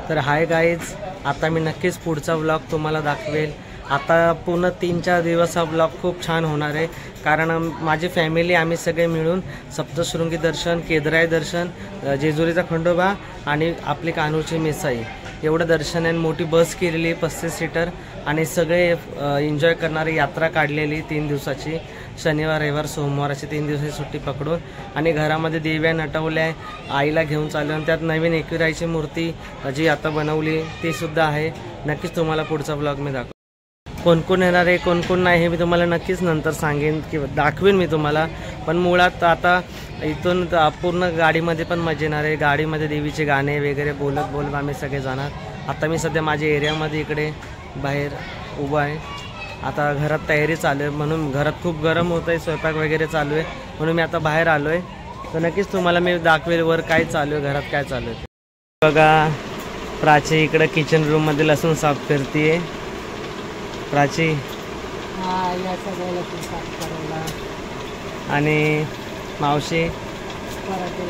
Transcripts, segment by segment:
तर hi guys, आता मी नक्कीच पुढचा व्लॉग तुम्हाला दाखवेल। आता पूर्ण 3-4 दिवस हा व्लॉग खूप छान होणार आहे, कारण माझी फॅमिली आम्ही सगळे मिळून सप्तशृंगी दर्शन, केदराई दर्शन, जेजुरीचा खंडोबा आणि आपली कान्होची मिसाई एवढं दर्शन आहे। मोठी बस केलेली 35 सीटर आणि सगळे एन्जॉय करणारी यात्रा काढलेली 3 दिवसाची, शनिवार रविवार सोमवारची 3 दिवसाची सुट्टी पकडून। आणि घरामध्ये देव्या नटवल्या, आईला घेऊन चाललो आणि त्यात नवीन एकविराईची मूर्ती जी आता बनवली ती सुद्धा आहे। नक्कीच तुम्हाला पुढचा व्लॉग मी दाखवेन। कोण कोण येणार आहे कोण कोण नाही हे मी तुम्हाला नक्कीच नंतर सांगेन किंवा दाखवेन मी तुम्हाला। पण मुळात आता इथून पूर्ण गाडीमध्ये पण मजा येणार आहे। गाडीमध्ये देवीचे गाणे वगैरे बोलत बोलत आम्ही सगळे जाणार। आता मी सध्या माझ्या एरियामध्ये इकडे बाहेर उभा आहे। आता घरात तयारी चालू आहे, म्हणून घरात खूप गरम होतं आहे, स्वयंपाक वगैरे चालू आहे, म्हणून मी आता बाहेर आलो आहे। तर नक्कीच तुम्हाला मी दाखवेल वर काय चालू आहे, घरात काय चालू आहे। बघा, प्राची इकडं किचन रूममध्ये लसूण साफ करते। प्राची या सगळ्या लसूण साफ करायला आणि मावशी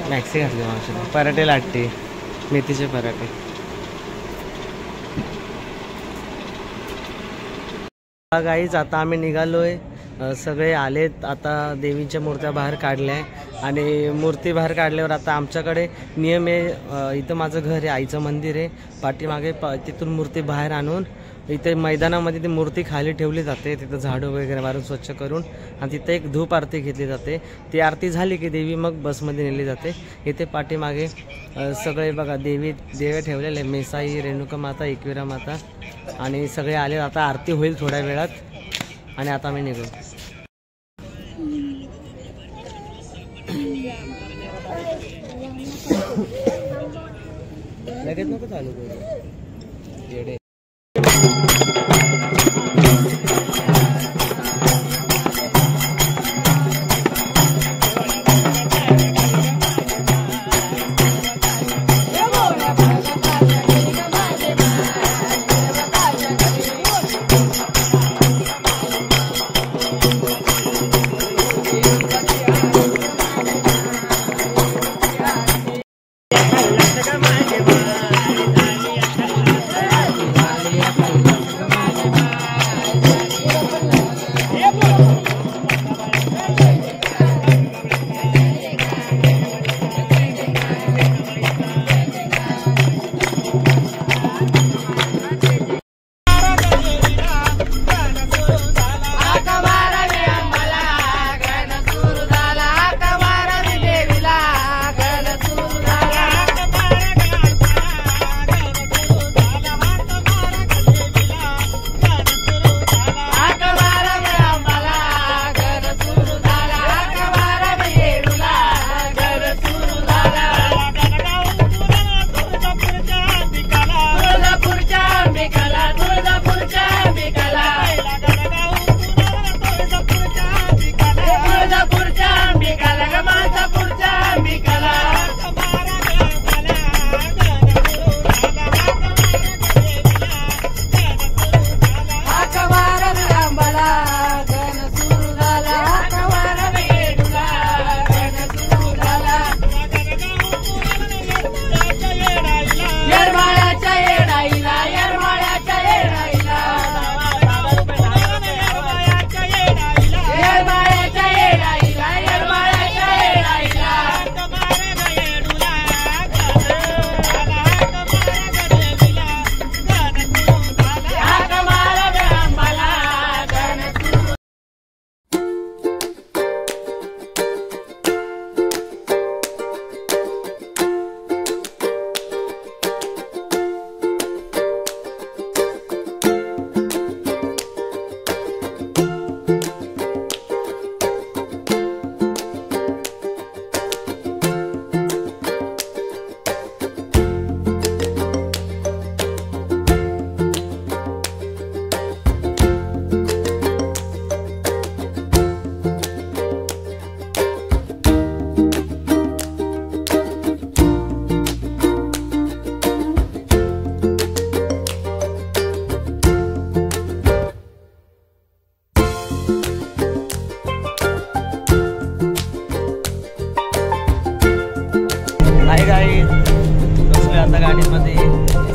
मॅक्सी घातली, मावशी पराठे लाटते, मेथीचे पराठे। गाईज, आता आम्ही निघालोय, सगळे आलेत। आता देवीच्या मूर्त्या बाहेर काढल्या आहे आणि मूर्ती बाहेर काढल्यावर आता आमच्याकडे नियम आहे, इथं माझं घर आहे, आईचं मंदिर आहे, पाठीमागे तिथून मूर्ती बाहेर आणून इथे मैदानामध्ये ती मूर्ती खाली ठेवली जाते, तिथं झाडू वगैरे मारून स्वच्छ करून, आणि तिथे एक धूप आरती घेतली जाते। ती आरती झाली की देवी मग बसमध्ये नेली जाते। इथे पाठीमागे सगळे बघा देवे ठेवलेले, मेसाई, रेणुका माता, एकविरा माता, आणि सगळे आले। आता आरती होईल थोड्या वेळात आणि आता आम्ही निघू। लगेच नको चालू करू येडे।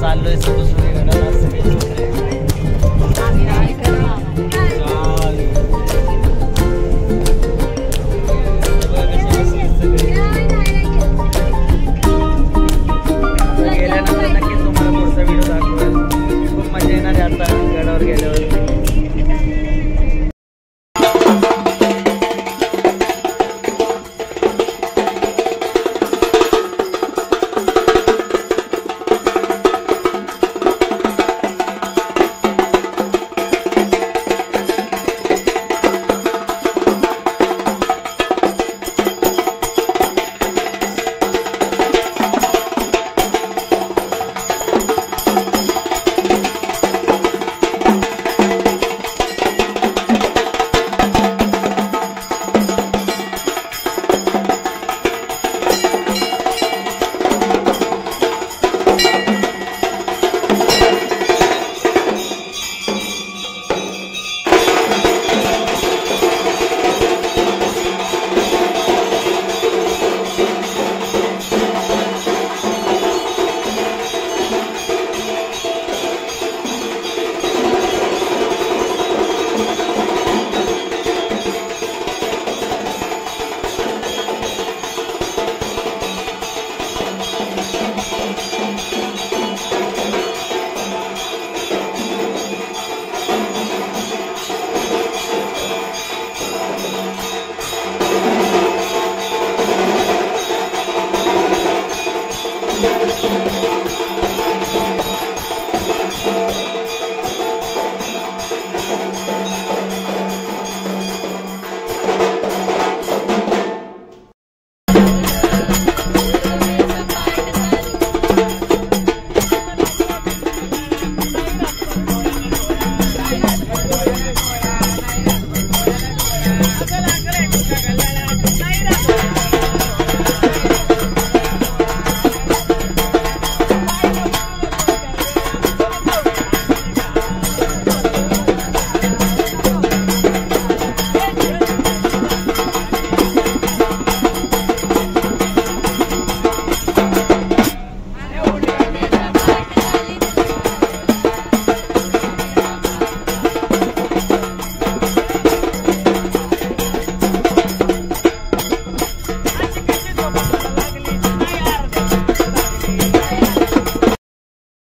चाललोय सप्तशृंगी गडाला सगळे मित्र. गेल्यानंतर नक्कीच तुम्हाला पुढचा व्हिडिओ दाखवेल. खूप मजा येणार आहे आता गडावर गेल्यावर.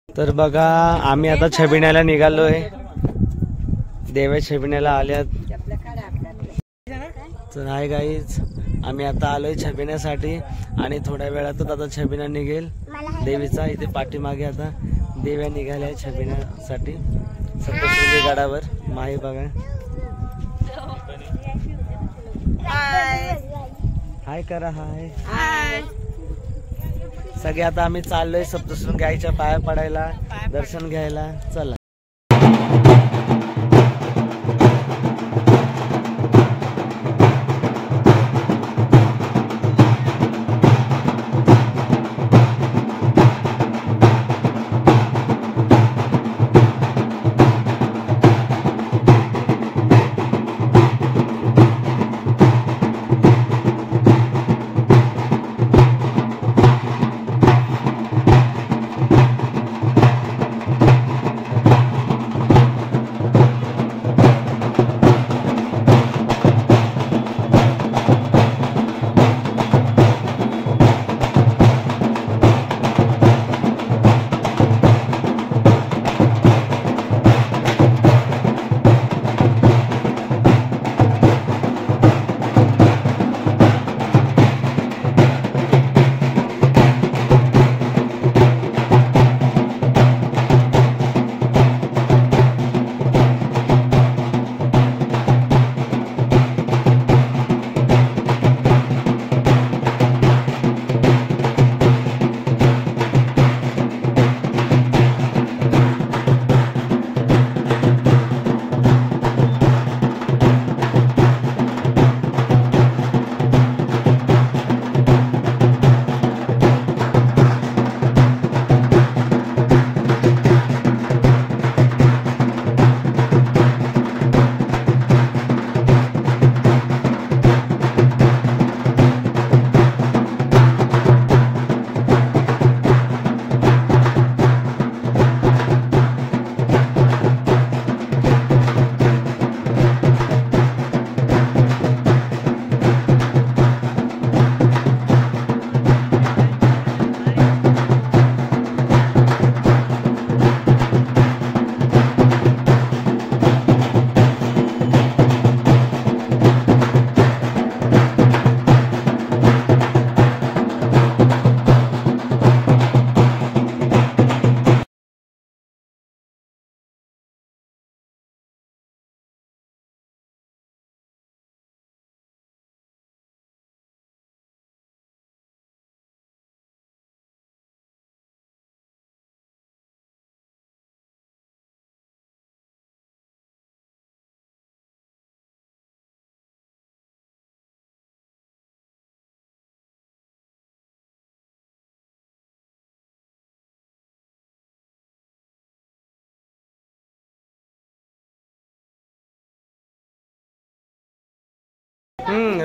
तर बघा आम्ही आता छबिण्याला निघालोय. देव्या छबिण्याला आल्यात. तर हाय गाईज, आम्ही आता आलोय छबिण्यासाठी आणि थोड्या वेळातच आता छबिना निघेल देवीचा. इथे पाठीमागे आता देव्या निघाल्या छबिण्यासाठी सप्तशृंगी गडावर. माही बघा. हाय करा. हाय. सगळे आता आम्ही चाललोय सप्तशृंगी आईच्या पाया पडायला, दर्शन घ्यायला. चला.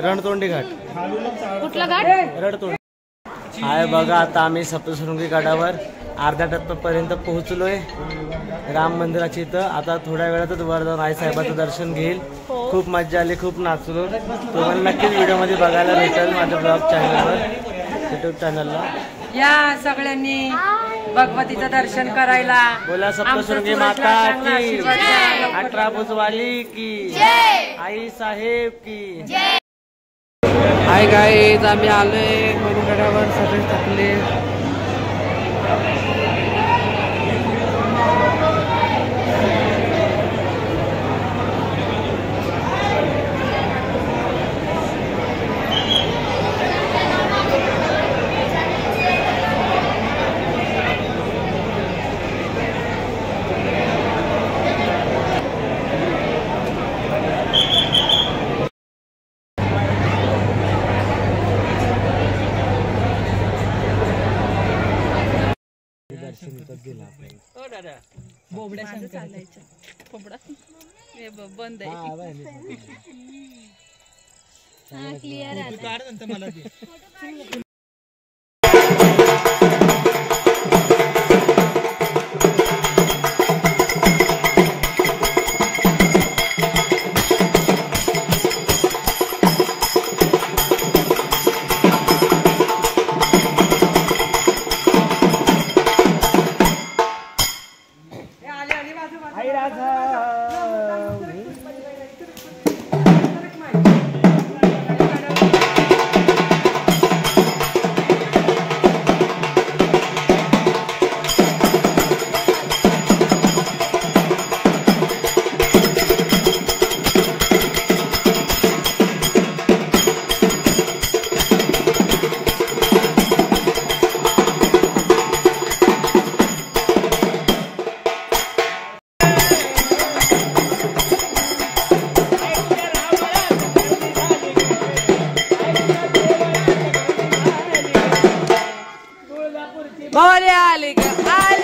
रणतोंडी घाट. कुठला घाट? रणतोंडी. हाय बघा, आता आम्ही सप्तशृंगी गडावर अर्ध्या टप्प्यापर्यंत पोहोचलोय राम मंदिराच्या इथं. आता थोड्या वेळातच वर जाऊन आई साहेबाचं दर्शन घेईल. खूप मजा आली, खूप नाचलो. तुम्हाला नक्कीच व्हिडिओमध्ये बघायला भेटेल माझ्या ब्लॉग चॅनलवर, युट्यूब चॅनलला. या सगळ्यांनी भगवतीचं दर्शन करायला. बोला सप्तशृंगी माता की, 18 भुजवाली की, आई साहेब की. हाय गाईज, आम्ही आलोय गडावर, सगळे थकले. बंद आहे. बोले आली ग आई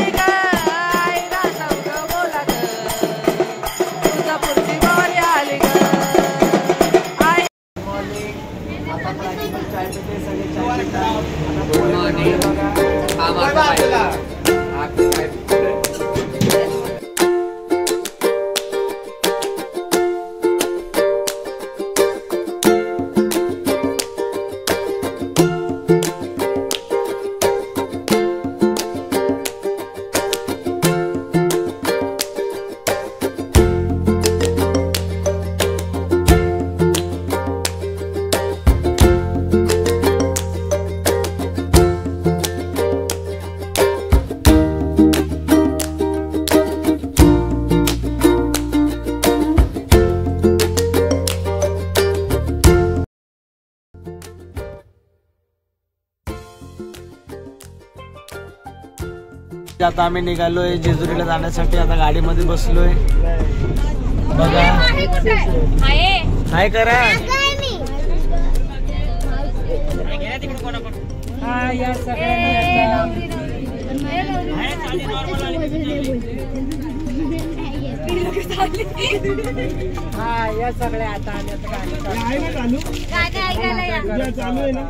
राजाऊ ग बोला ग तुळजापूरची बोले आली ग आई. आता आम्ही निघालोय जेजुरीला जाण्यासाठी. आता गाडीमध्ये बसलोय बघा. हाय करा. या सगळ्यांनी या सगळ्या आता चालू आहे ना.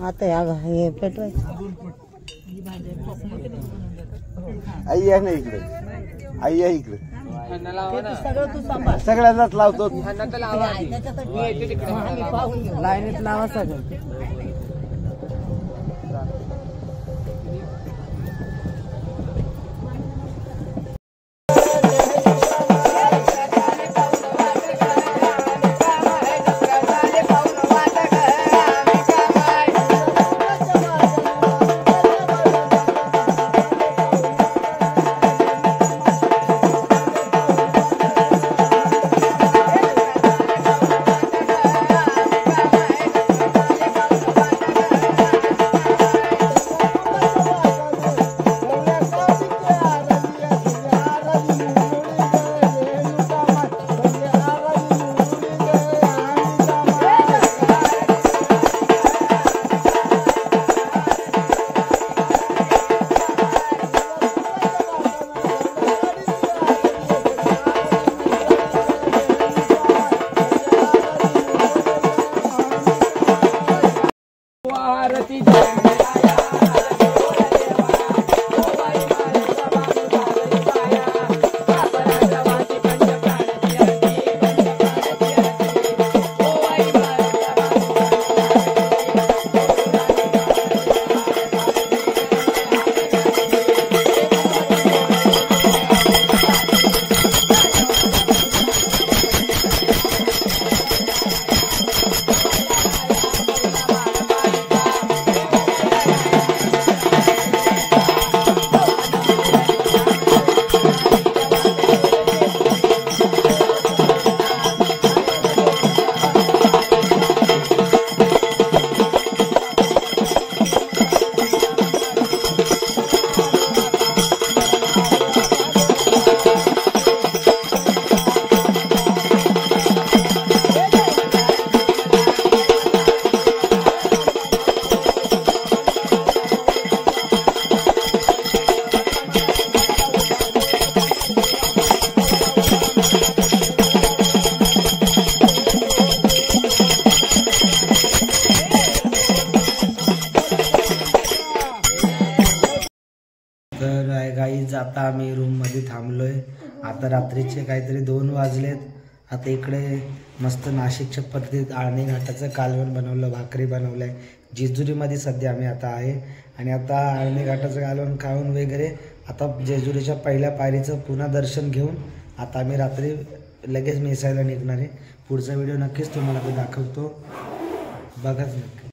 आता हे पेटवायचं. आई आहे ना इकडे, आई आहे इकडे. सगळ्यांनाच लावतो. लाईनीत लावा सगळं. तर गाईज आता आम्ही रूममध्ये थांबलोय. आता रात्रीचे काहीतरी 2 वाजलेत. आता इकडे मस्त नाशिकच्या पद्धतीत आळणी घाटाचं कालवण बनवलं, भाकरी बनवलंय. जेजुरीमध्ये सध्या आम्ही आता आहे आणि आता आळणी घाटाचं कालवण खाऊन वगैरे आता जेजुरीच्या पहिल्या पायरीचं पुन्हा दर्शन घेऊन आता आम्ही रात्री लगेच मेसायला निघणार आहे. पुढचा व्हिडिओ नक्कीच तुम्हाला तो दाखवतो, बघाच नक्की.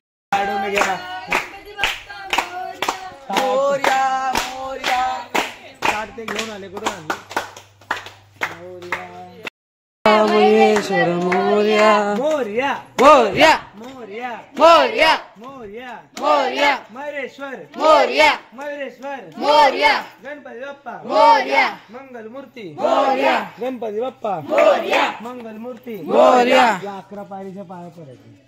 घेऊन आले कुठून आले? महेश्वर मोर्या मोर्या मोर्या मोर्या मोर्या मोर्या मोर्या महेश्वर मोर्या महेश्वर मोर्या गणपती बाप्पा मोर्या मंगल मूर्ती मोर्या गणपती बाप्पा मोर्या मंगल मूर्ती मोर्या. 11 पायरीच्या पाया पडायचे.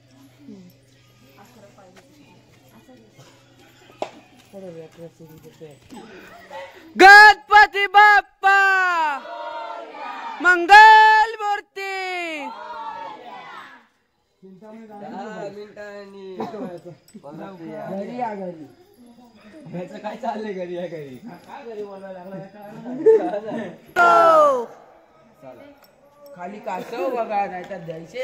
गणपती बाप्पा मंगल मूर्ती. घरी या घरी. घरचं काय चाललंय? घरी या घरी. खाली कासव बघा, नाही तर द्यायचे.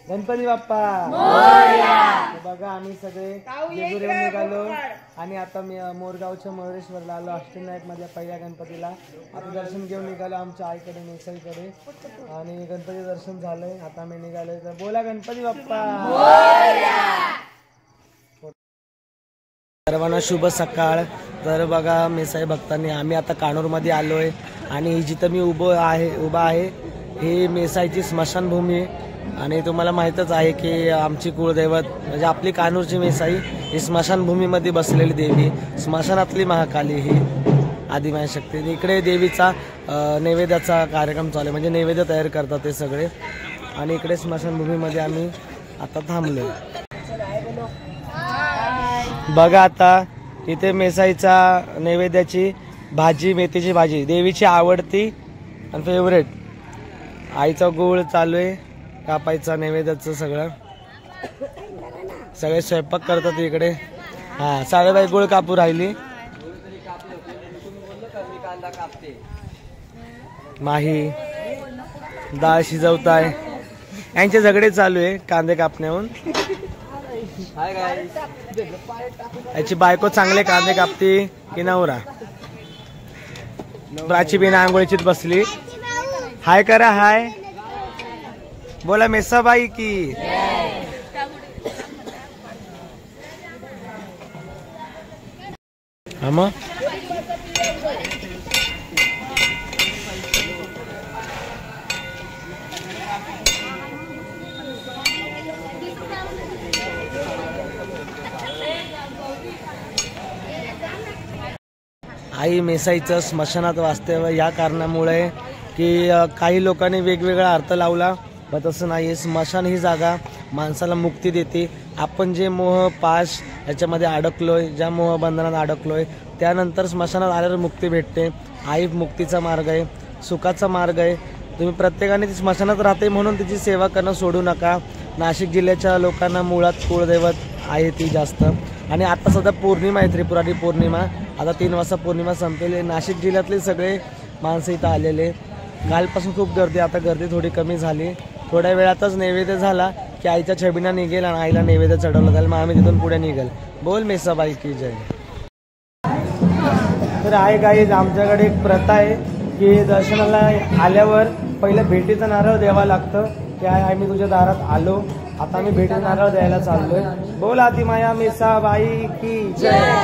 गणपती बाप्पा गणपती बाप्पा बघा आम्ही सगळे जेजुरीहून निघालो आणि आता मी मोरगावच्या मयुरेश्वरला आलो. अष्टविनायक मध्ये पहिल्या गणपतीला आता दर्शन घेऊन निघालो आमच्या आईकडे नेसाईकडे आणि गणपती दर्शन झालंय. आता मी निघालोय. तर बोला गणपती बाप्पा. सर्वांना शुभ सकाळ. तर बघा मेसाई भक्तांनी आम्ही आता कानूरमध्ये आलोय आणि जिथं मी उभा आहे ही मेसाईची स्मशानभूमी आहे आणि तुम्हाला माहीतच आहे की आमची कुळदैवत म्हणजे आपली कानूरची मेसाई ही स्मशानभूमीमध्ये बसलेली देवी, स्मशानातली महाकाली ही आदिमायशक्ती. इकडे देवीचा नैवेद्याचा कार्यक्रम चालू आहे, म्हणजे नैवेद्य तयार करतात ते सगळे. आणि इकडे स्मशानभूमीमध्ये आम्ही आता थांबलो. बघा आता इथे मेसाईचा नैवेद्याची भाजी, मेथीची भाजी, देवीची आवडती आणि फेवरेट. आईचा गोळ चालू आहे कापायचा नैवेद्याचं सगळं. सगळे स्वयंपाक करतात इकडे. हा, साडेबाई गोळ कापू राहिली. माही डाळ शिजवताय. यांचे झगडे चालू आहे कांदे कापण्याहून. याची बायको चांगले कांदे कापते की नवरा. प्राची बिना आंघोळीचीच बसली. हाय करा, हाय बोला मेसाबाई की. हा मग आई मेसाईचं स्मशानात वास्तव्य या कारणामुळे की काही लोकांनी वेगवेगळा अर्थ लावला, पण तसं नाही. स्मशान ही जागा माणसाला मुक्ती देते. आपण जे मोह पाश याच्यामध्ये अडकलोय, ज्या मोहबंधनात अडकलोय, त्यानंतर स्मशानात आल्यावर मुक्ती भेटते. आई मुक्तीचा मार्ग आहे, सुखाचा मार्ग आहे. तुम्ही प्रत्येकाने ती स्मशानात राहते म्हणून तिची सेवा करणं सोडू नका. नाशिक जिल्ह्याच्या लोकांना मुळात कुळदैवत आहे ती जास्त. आणि आता सध्या पौर्णिमा आहे, त्रिपुरारी पौर्णिमा. आता 3 वाजता पौर्णिमा संपेली. नाशिक जिल्ह्यातले सगळे माणसं इथं आलेले. कालपासून खूप गर्दी, आता गर्दी थोडी कमी झाली. थोड्या वेळातच नैवेद्य झाला की आईच्या छबिना निघेल आणि आईला नैवेद्य चढवलं जाईल. मग आम्ही तिथून पुढे निघेल. बोल मेसाबाई की जय. तर आहे गाईज, आमच्याकडे एक प्रथा आहे की दर्शनाला आल्यावर पहिलं भेटीचं नारळ द्यावा लागतं. की आम्ही तुझ्या दारात आलो, आता आम्ही भेटीचं नारळ द्यायला चाललोय. बोल आदिमाया मेसाबाई की जय.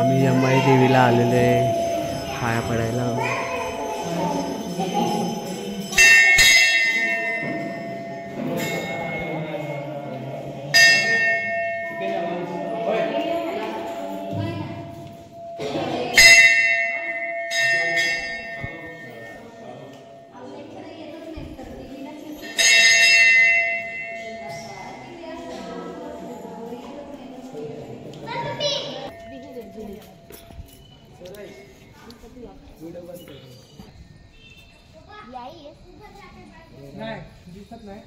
आम्ही अंबाई देवीला आलेलो आहे पाया पडायला. नाही दिसत नाही.